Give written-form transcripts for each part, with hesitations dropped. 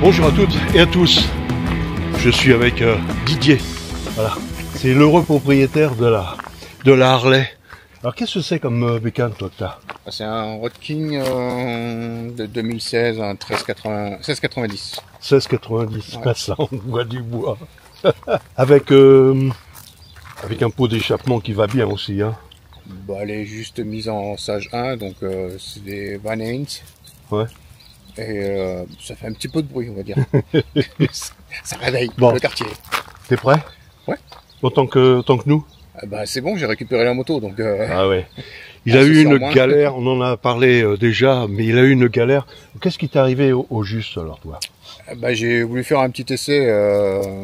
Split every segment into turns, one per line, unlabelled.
Bonjour à toutes et à tous, je suis avec Didier, voilà, c'est l'heureux propriétaire de la Harley. Alors qu'est-ce que c'est comme bécane toi que t'as?
C'est un Road King de 2016, un 1690.
1690,
Ouais.
ben ça on voit du bois. avec un pot d'échappement qui va bien aussi, hein.
Bah, elle est juste mise en sage 1, donc c'est des Van Heinz.
Ouais.
Et ça fait un petit peu de bruit, on va dire. Ça réveille
Bon.
le quartier.
T'es prêt?
Ouais.
Autant que nous?
Bah, c'est bon, j'ai récupéré la moto, donc
Ah ouais. Il a eu une galère, on en a parlé déjà, mais il a eu une galère. Qu'est-ce qui t'est arrivé au juste alors toi?
bah, j'ai voulu faire un petit essai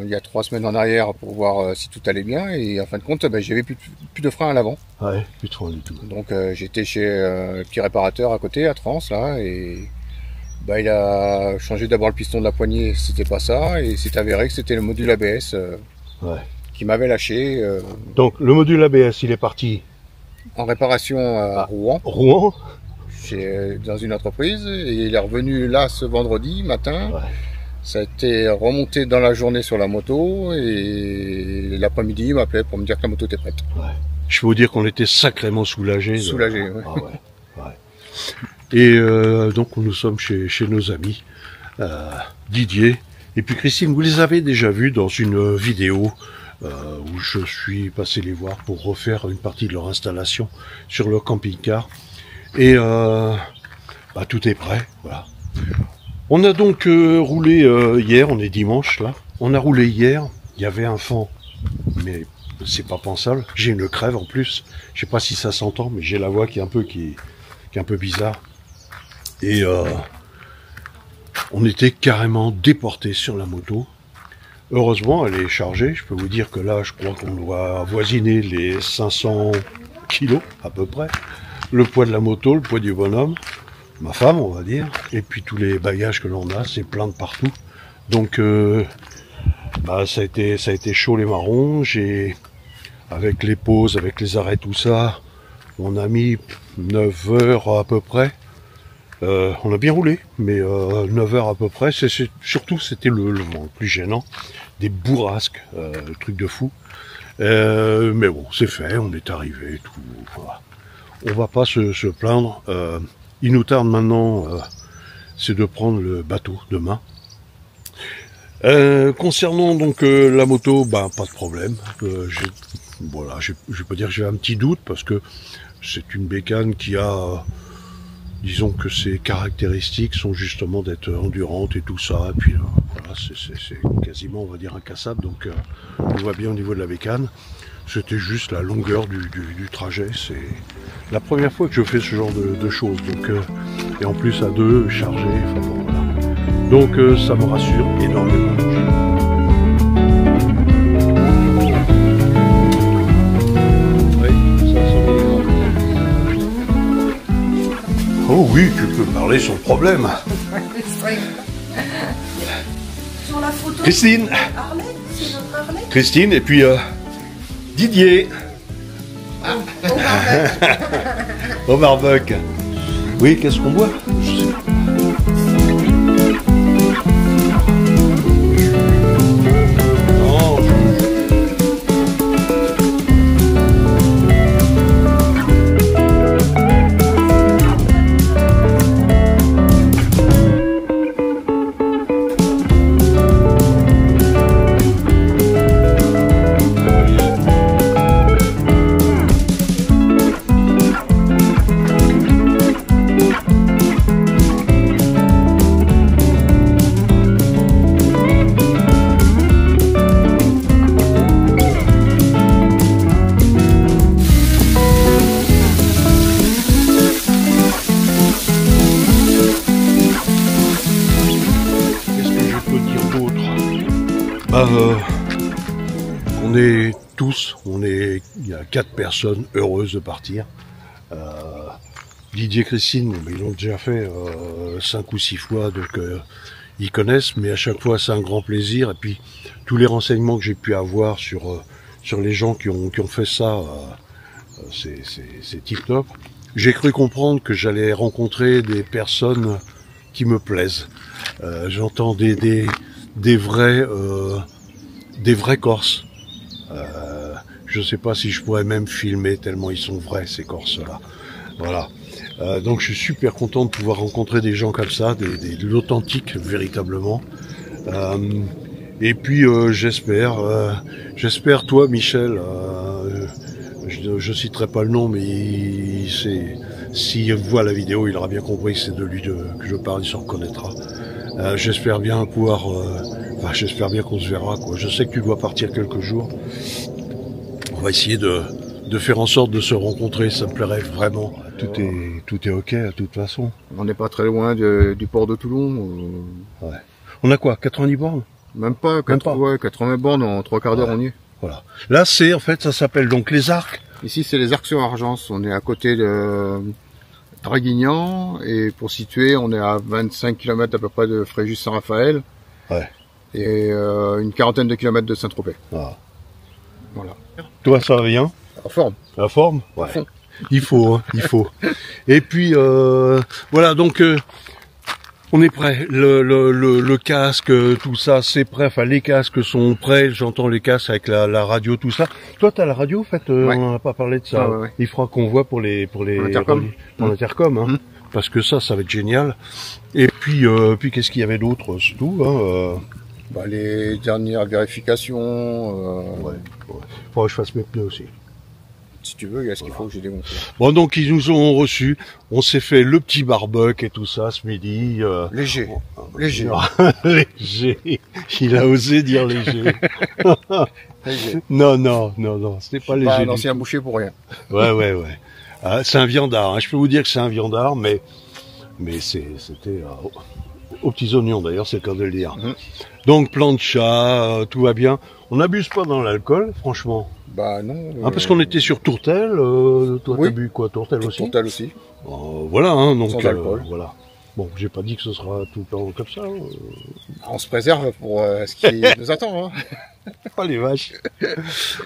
il y a 3 semaines en arrière pour voir si tout allait bien, et en fin de compte, bah, j'avais plus de frein à l'avant.
Ouais, plus trop du tout.
Donc j'étais chez le petit réparateur à côté, à Trans, là, et bah, il a changé d'abord le piston de la poignée, c'était pas ça, et c'est avéré que c'était le module ABS
Ouais.
qui m'avait lâché
Donc le module ABS, il est parti
en réparation à Rouen,
Rouen.
dans une entreprise, et il est revenu là ce vendredi matin.
Ouais.
Ça a été remonté dans la journée sur la moto, et l'après-midi il m'appelait pour me dire que la moto était prête.
Ouais. Je peux vous dire qu'on était sacrément soulagés.
Soulagé, ouais.
Ah ouais. Ouais. Et donc nous sommes chez nos amis, Didier et puis Christine. Vous les avez déjà vus dans une vidéo où je suis passé les voir pour refaire une partie de leur installation sur leur camping-car. Et bah, tout est prêt, voilà. On a donc roulé hier, on est dimanche là. On a roulé hier, il y avait un vent, mais c'est pas pensable. J'ai une crève en plus. Je sais pas si ça s'entend, mais j'ai la voix qui est un peu bizarre. Et on était carrément déportés sur la moto. Heureusement, elle est chargée. Je peux vous dire que là, je crois qu'on doit avoisiner les 500 kilos à peu près. Le poids de la moto, le poids du bonhomme, ma femme, on va dire, et puis tous les bagages que l'on a, c'est plein de partout. Donc, bah, ça a été chaud les marrons. Avec les pauses, avec les arrêts, tout ça, on a mis 9 heures à peu près. On a bien roulé, mais 9 heures à peu près. Surtout, c'était le vent le plus gênant. Des bourrasques, truc de fou. Mais bon, c'est fait, on est arrivé, tout. Voilà. On va pas se plaindre. Il nous tarde maintenant, c'est de prendre le bateau demain. Concernant donc la moto, bah pas de problème. Voilà, je peux dire que j'ai un petit doute parce que c'est une bécane qui a, disons que ses caractéristiques sont justement d'être endurante et tout ça. Et puis voilà, c'est quasiment, on va dire, incassable. Donc on voit bien au niveau de la bécane. C'était juste la longueur du trajet. C'est la première fois que je fais ce genre de choses. Donc et en plus à deux, chargé. Enfin bon, voilà. Donc ça me rassure énormément. Oh oui, tu peux parler sans problème.
Sur la photo,
Christine,
Harley, c'est notre Harley.
Christine et puis Didier. Au barbecue. Oui, qu'est-ce qu'on boit? Je sais pas. Il y a 4 personnes heureuses de partir. Didier et Christine, ils l'ont déjà fait 5 ou 6 fois, donc ils connaissent, mais à chaque fois c'est un grand plaisir. Et puis tous les renseignements que j'ai pu avoir sur les gens qui ont fait ça, c'est tip top. J'ai cru comprendre que j'allais rencontrer des personnes qui me plaisent. J'entends des vrais Corses. Je sais pas si je pourrais même filmer tellement ils sont vrais ces Corses-là. Voilà. Donc je suis super content de pouvoir rencontrer des gens comme ça, de l'authentique véritablement. Et puis j'espère toi Michel, je citerai pas le nom, mais s'il voit la vidéo, il aura bien compris que c'est de lui que je parle, il s'en reconnaîtra. J'espère bien pouvoir, j'espère bien qu'on se verra, quoi. Je sais que tu dois partir quelques jours. On va essayer de faire en sorte de se rencontrer, ça me plairait vraiment. Tout est ok, de toute façon.
On n'est pas très loin du port de Toulon.
Ouais. On a quoi, 90 bornes?
Même pas, 80 bornes en 3 quarts d'heure, on y est.
Voilà. Là, en fait, ça s'appelle donc les Arcs.
Ici, c'est les Arcs sur Argence. On est à côté de Draguignan. Et pour situer, on est à 25 km à peu près de Fréjus-Saint-Raphaël.
Ouais.
Et une quarantaine de kilomètres de Saint-Tropez.
Ah.
Voilà.
Toi, ça va bien?
En forme.
La forme? Ouais. Il faut, hein, il faut. Et puis, voilà, donc... on est prêt, le casque, tout ça, c'est prêt, enfin les casques sont prêts, j'entends les casques avec la radio, tout ça. Toi t'as la radio en fait,
ouais.
On n'a pas parlé de ça.
Ouais.
Il faudra qu'on voit pour l'intercom, hein, parce que ça va être génial. Et puis qu'est-ce qu'il y avait d'autre, c'est tout, hein.
Les dernières vérifications.
Faudra que je fasse mes pneus aussi.
Si tu veux, il y a ce qu'il faut que j'ai démonté.
Bon, donc ils nous ont reçus. On s'est fait le petit barbecue et tout ça ce midi.
Léger.
Léger. Léger. Il a osé dire léger.
Léger.
Non, c'était pas léger.
Pas un ancien boucher pour rien.
Ouais. Ah, c'est un viandard. Hein. Je peux vous dire que c'est un viandard, mais c'était aux petits oignons d'ailleurs, c'est le cas de le dire. Donc plancha, tout va bien. On n'abuse pas dans l'alcool, franchement.
Bah non.
Parce qu'on était sur Tourtel. Toi,
oui.
t'as bu quoi, Tourtel aussi?
Tourtel aussi.
Voilà, hein, donc.
Sans alcool.
Voilà. Bon, j'ai pas dit que ce sera tout le temps comme ça.
On se préserve pour ce qui nous attend. Hein.
Oh les vaches.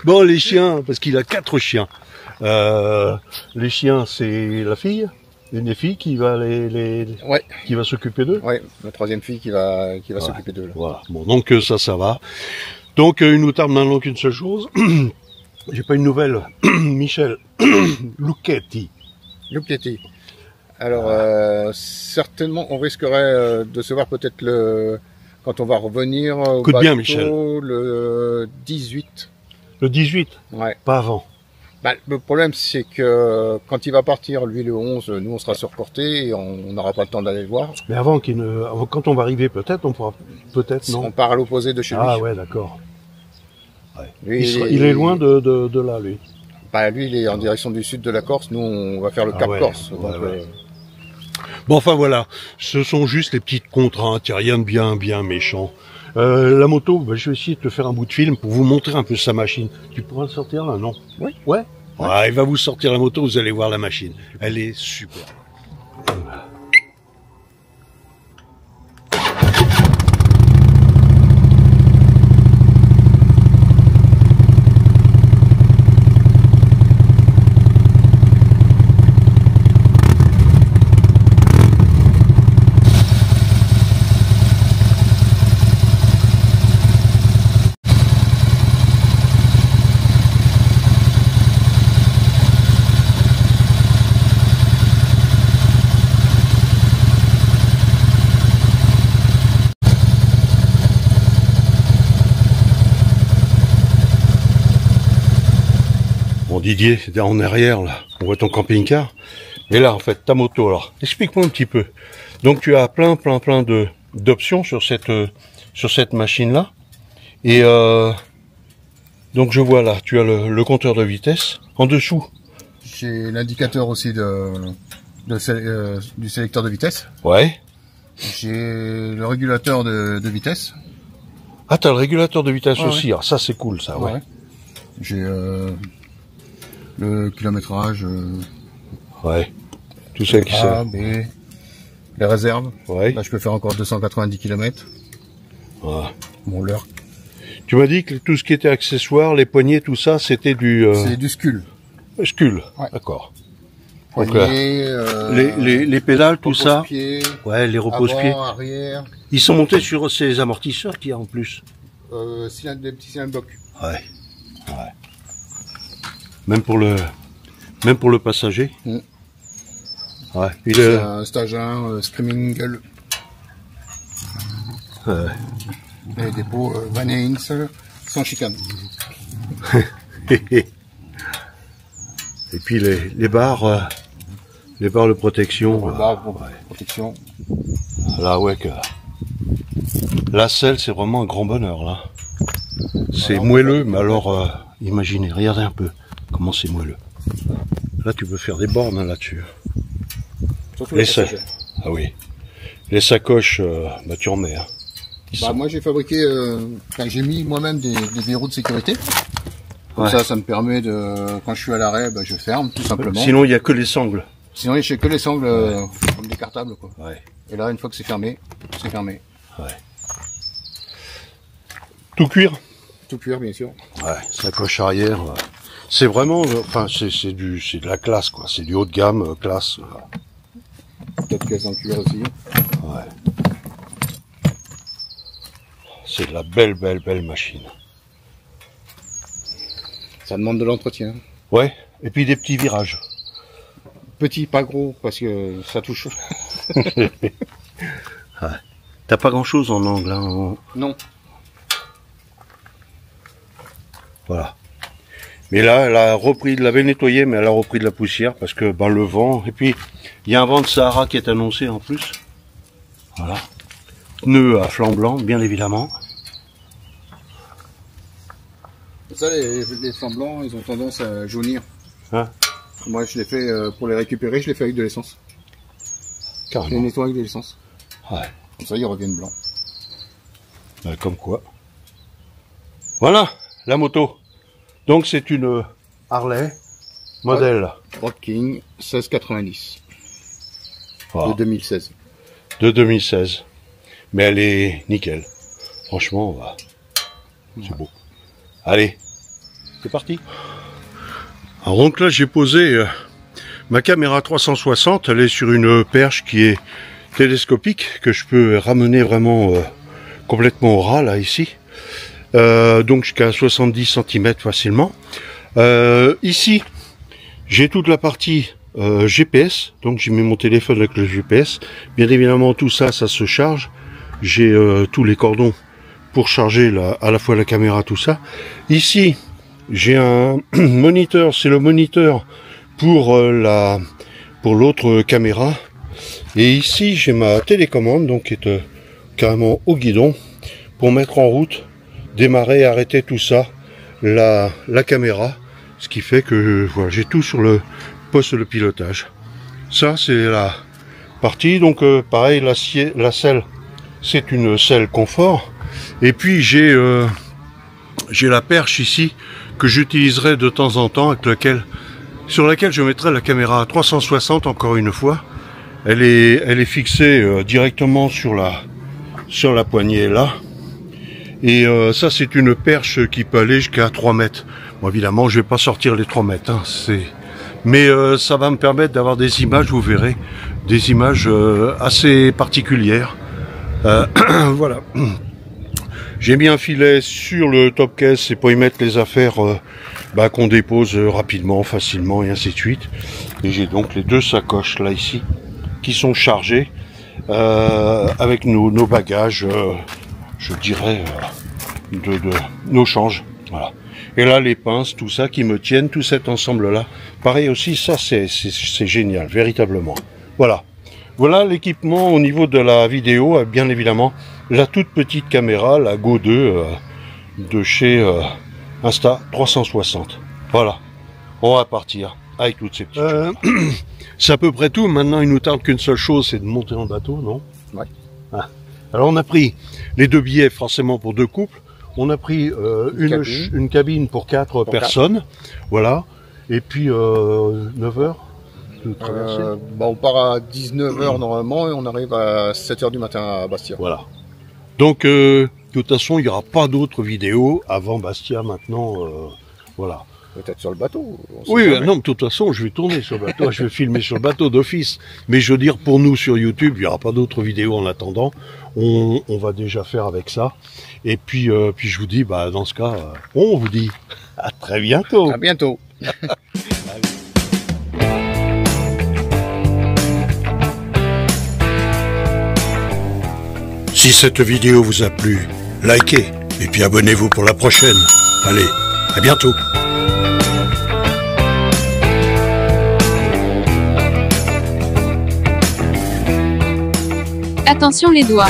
Bon, les chiens, parce qu'il a 4 chiens. Les chiens, c'est la fille, une des filles qui va qui va s'occuper d'eux.
Ouais, la troisième fille qui va s'occuper d'eux. Là.
Voilà. Bon, donc ça va. Donc il nous tarde maintenant qu'une seule chose. J'ai pas une nouvelle. Michel Lucchetti.
Alors certainement, on risquerait de se voir peut-être quand on va revenir au
Écoute
bateau,
bien, Michel.
Le 18.
Le 18. Ouais. Pas avant.
Le problème, c'est que quand il va partir, lui, le 11, nous, on sera surportés et on n'aura pas le temps d'aller le voir.
Mais avant quand on va arriver, peut-être, on pourra, non?
On part à l'opposé de chez lui.
Ah ouais, d'accord. Ouais.
Lui,
il est loin de là, lui.
Lui, il est en direction du sud de la Corse. Nous, on va faire le Cap Corse. Donc,
Bon, enfin voilà, ce sont juste les petites contraintes, il n'y a rien de bien méchant. La moto, je vais essayer de te faire un bout de film pour vous montrer un peu sa machine. Tu pourras le sortir là, non?
Oui.
Ouais. Il va vous sortir la moto, vous allez voir la machine. Elle est super. Didier, en arrière, là, on voit ton camping-car. Et là, en fait, ta moto, alors, explique-moi un petit peu. Donc, tu as plein d'options sur cette machine-là. Et donc, je vois là, tu as le compteur de vitesse. En dessous.
J'ai l'indicateur aussi du sélecteur de vitesse.
Ouais.
J'ai le régulateur de vitesse.
Ah, t'as le régulateur de vitesse aussi. Ouais. Alors, ça, c'est cool, ça, ouais.
J'ai le kilométrage.
Ouais. Tout ça qui sert.
B, les réserves.
Ouais.
Là, je peux faire encore 290 km.
Ouais.
Bon, l'heure.
Tu m'as dit que tout ce qui était accessoires, les poignées, tout ça, c'était du...
C'est du Skul.
Skul,
ouais.
D'accord.
Poignées,
les pédales, tout ça.
repose-pied,
Ouais, les repose-pieds.
avant, arrière,
Ils sont montés sur ces amortisseurs qu'il y a en plus.
des petits cylindres blocs.
Ouais. Ouais. Même pour le passager.
Mm.
Ouais. Puis
C'est un stage 1 Screaming Gull. Et des pots Van Heinz sans chicane.
Et puis les barres de protection.
Barre pour protection.
Là, ouais, que la selle, c'est vraiment un grand bonheur, là. C'est moelleux, mais alors, imaginez, regardez un peu comment c'est moelleux. Là, tu peux faire des bornes là-dessus.
Surtout
Les
les passagers.
Ah oui. Les sacoches, bah tu en mets. Hein.
Bah, moi j'ai fabriqué, j'ai mis moi-même des verrous de sécurité. Comme
Ouais.
ça me permet de, quand je suis à l'arrêt, bah, je ferme tout simplement.
Sinon, il n'y a que les sangles.
Sinon je fais que les sangles comme des cartables quoi.
Ouais.
Et là une fois que c'est fermé, c'est fermé.
Ouais. Tout cuir.
Tout cuir bien sûr.
Ouais. Sacoche arrière. C'est vraiment, enfin, c'est de la classe, quoi. C'est du haut de gamme, classe.
Peut-être caisse en cuir aussi.
Ouais. C'est de la belle machine.
Ça demande de l'entretien.
Ouais. Et puis des petits virages.
Petit, pas gros, parce que ça touche.
T'as pas grand chose en angle, hein.
Non.
Voilà. Mais là, elle a repris, elle l'avait nettoyé, mais elle a repris de la poussière parce que ben, le vent. Et puis, il y a un vent de Sahara qui est annoncé en plus. Voilà. Pneus à flanc blanc, bien évidemment.
Ça, les flancs blancs, ils ont tendance à jaunir.
Hein?
Moi, je l'ai fait, pour les récupérer, je l'ai fait avec de l'essence. Je les
Carrément.
nettoie avec de l'essence.
Ouais.
Comme ça, ils reviennent blancs.
Ben, comme quoi. Voilà, la moto. Donc, c'est une Harley, modèle
Rock King 1690
voilà,
de 2016.
de 2016. Mais elle est nickel. Franchement, bah, c'est beau. Allez, c'est parti. Alors donc là, j'ai posé ma caméra 360. Elle est sur une perche qui est télescopique, que je peux ramener vraiment complètement au ras, là, ici. Donc jusqu'à 70 cm facilement. Ici, j'ai toute la partie GPS. Donc j'ai mis mon téléphone avec le GPS. Bien évidemment, tout ça, ça se charge. J'ai tous les cordons pour charger à la fois la caméra, tout ça. Ici, j'ai un moniteur, c'est le moniteur pour l'autre caméra. Et ici, j'ai ma télécommande, donc qui est carrément au guidon, pour mettre en route, démarrer, arrêter tout ça, la caméra, ce qui fait que voilà, j'ai tout sur le poste de pilotage. Ça, c'est la partie, donc pareil, la selle, c'est une selle confort. Et puis j'ai la perche ici que j'utiliserai de temps en temps, sur laquelle je mettrai la caméra 360 encore une fois. Elle est fixée directement sur la poignée là. Et ça c'est une perche qui peut aller jusqu'à 3 mètres. Bon, évidemment je vais pas sortir les 3 mètres. Hein, mais ça va me permettre d'avoir des images, vous verrez, des images assez particulières. Voilà. J'ai mis un filet sur le top case, c'est pour y mettre les affaires qu'on dépose rapidement, facilement et ainsi de suite. Et j'ai donc les deux sacoches là ici qui sont chargées avec nos bagages, je dirais, de nos changes. Voilà. Et là les pinces, tout ça qui me tiennent, tout cet ensemble là. Pareil aussi, ça c'est génial, véritablement. Voilà. Voilà l'équipement au niveau de la vidéo, bien évidemment, la toute petite caméra, la Go 2 de chez Insta360. Voilà, on va partir avec toutes ces petites choses. C'est à peu près tout, maintenant il nous tarde qu'une seule chose, c'est de monter en bateau, non?
Ouais.
Ah. Alors on a pris les 2 billets forcément pour 2 couples, on a pris une cabine pour 4 personnes, voilà, et puis 9 heures.
On part à 19h normalement et on arrive à 7h du matin à Bastia.
Voilà. Donc, de toute façon, il n'y aura pas d'autres vidéos avant Bastia maintenant. Voilà.
Peut-être sur le bateau. On sait
Oui,
jamais.
non, de toute façon, je vais tourner sur le bateau, je vais filmer sur le bateau d'office. Mais je veux dire, pour nous sur YouTube, il n'y aura pas d'autres vidéos en attendant. On va déjà faire avec ça. Et puis, puis je vous dis, bah, dans ce cas, on vous dit à très bientôt.
À bientôt.
Si cette vidéo vous a plu, likez et puis abonnez-vous pour la prochaine. Allez, à bientôt.
Attention les doigts.